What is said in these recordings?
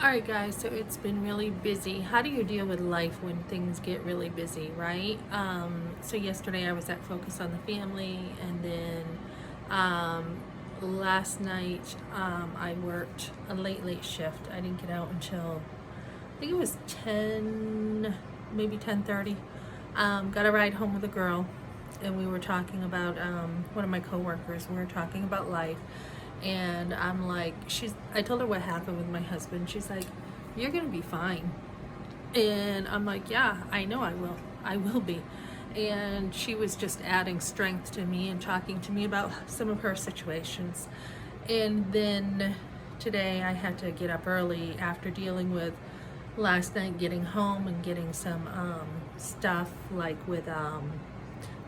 Alright guys, so it's been really busy. How do you deal with life when things get really busy, right? So yesterday I was at Focus on the Family, and then last night I worked a late shift. I didn't get out until I think it was 10, maybe 10:30. Got a ride home with a girl, and we were talking about one of my coworkers. We were talking about life, and I'm like, I told her what happened with my husband. She's like, "You're gonna be fine," and I'm like, "Yeah, I know I will be." And she was just adding strength to me and talking to me about some of her situations. And then today I had to get up early after dealing with last night, getting home and getting some stuff like with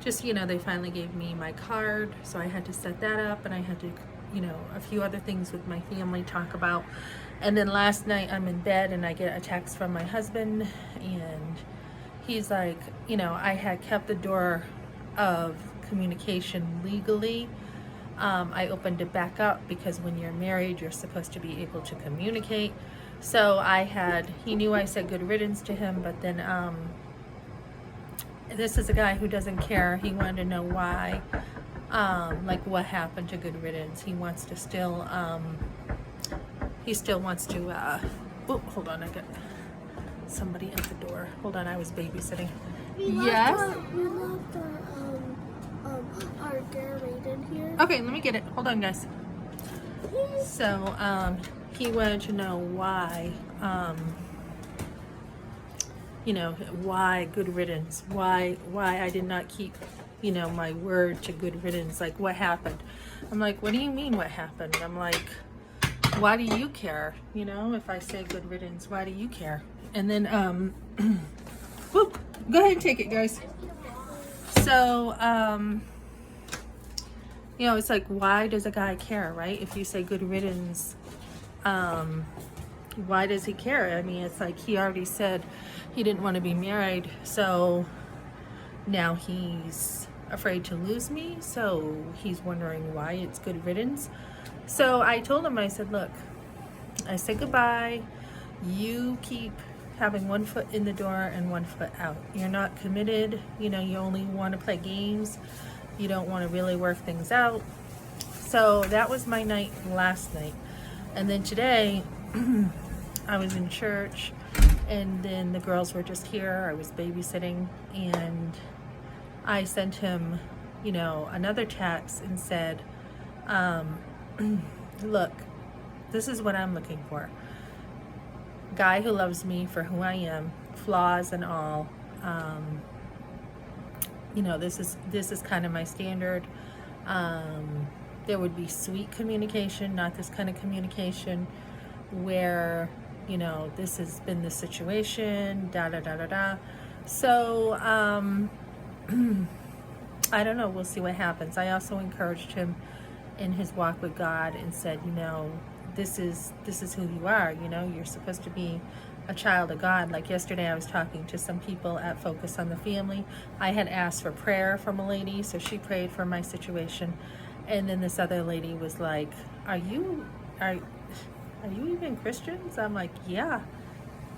just, they finally gave me my card, so I had to set that up, and I had to, a few other things with my family talk about. And then last night I'm in bed and I get a text from my husband, and he's like, I had kept the door of communication legally. I opened it back up because when you're married, you're supposed to be able to communicate. So he knew I said good riddance to him, but then this is a guy who doesn't care. He wanted to know why, like what happened to good riddance. He wants to still, he still wants to, oh, hold on, I got somebody at the door. Hold on, I was babysitting. Yes? We left our Gatorade in here. Okay, let me get it. Hold on, guys. So, he wanted to know why, why good riddance, why I did not keep, my word to good riddance, like what happened. I'm like, what do you mean what happened? I'm like, why do you care? If I say good riddance, why do you care? And then, whoop, go ahead and take it, guys. So, it's like, why does a guy care, right? If you say good riddance, why does he care? I mean, it's like he already said he didn't want to be married, so now he's afraid to lose me, so he's wondering why it's good riddance. So I told him, I said, look, I said goodbye. You keep having one foot in the door and one foot out. You're not committed. You only want to play games. You don't want to really work things out. So that was my night last night. And then today, I was in church, and then the girls were just here. I was babysitting, and I sent him, another text and said, look, this is what I'm looking for. Guy who loves me for who I am, flaws and all. This is kind of my standard. There would be sweet communication, not this kind of communication where, this has been the situation, da da da da da. So, I don't know, we'll see what happens. I also encouraged him in his walk with God and said, this is who you are. You're supposed to be a child of God. Like yesterday I was talking to some people at Focus on the Family. I had asked for prayer from a lady, so she prayed for my situation. And then this other lady was like, are you even Christians? I'm like, yeah,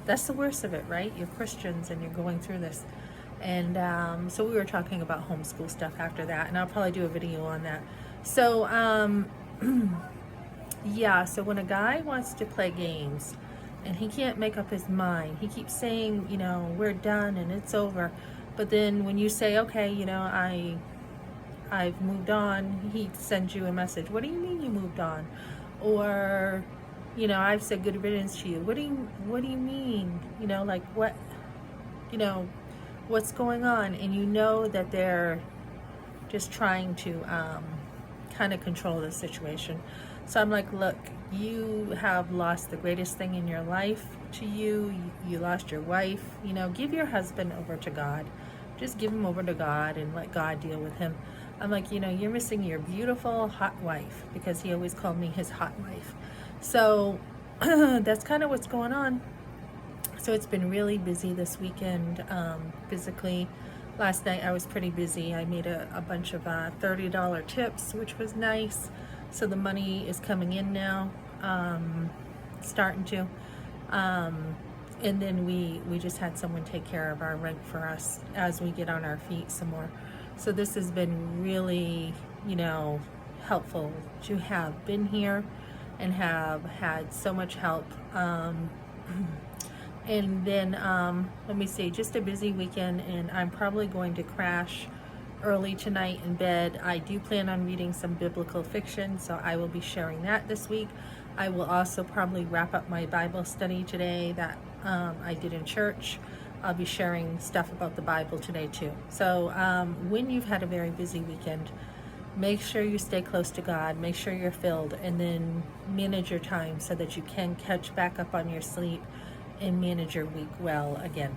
that's the worst of it, right? You're Christians and you're going through this. And so we were talking about homeschool stuff after that, and I'll probably do a video on that. So yeah, so when a guy wants to play games and he can't make up his mind, he keeps saying, we're done and it's over. But then when you say, okay, I've moved on, he sends you a message. What do you mean you moved on? Or, I've said good riddance to you. What do you mean? Like what, what's going on? And that they're just trying to kind of control the situation. So I'm like, look, you have lost the greatest thing in your life to you. You lost your wife. Give your husband over to God. Just give him over to God and let God deal with him. I'm like, you're missing your beautiful hot wife, because he always called me his hot wife. So that's kind of what's going on. So it's been really busy this weekend, physically. Last night I was pretty busy. I made a bunch of $30 tips, which was nice. So the money is coming in now, starting to. And then we just had someone take care of our rent for us as we get on our feet some more. So this has been really, helpful to have been here and have had so much help. And then, let me see, just a busy weekend, and I'm probably going to crash early tonight in bed. I do plan on reading some biblical fiction, so I will be sharing that this week. I will also probably wrap up my Bible study today that I did in church. I'll be sharing stuff about the Bible today too. So when you've had a very busy weekend, make sure you stay close to God, make sure you're filled, and then manage your time so that you can catch back up on your sleep and manage your week well again.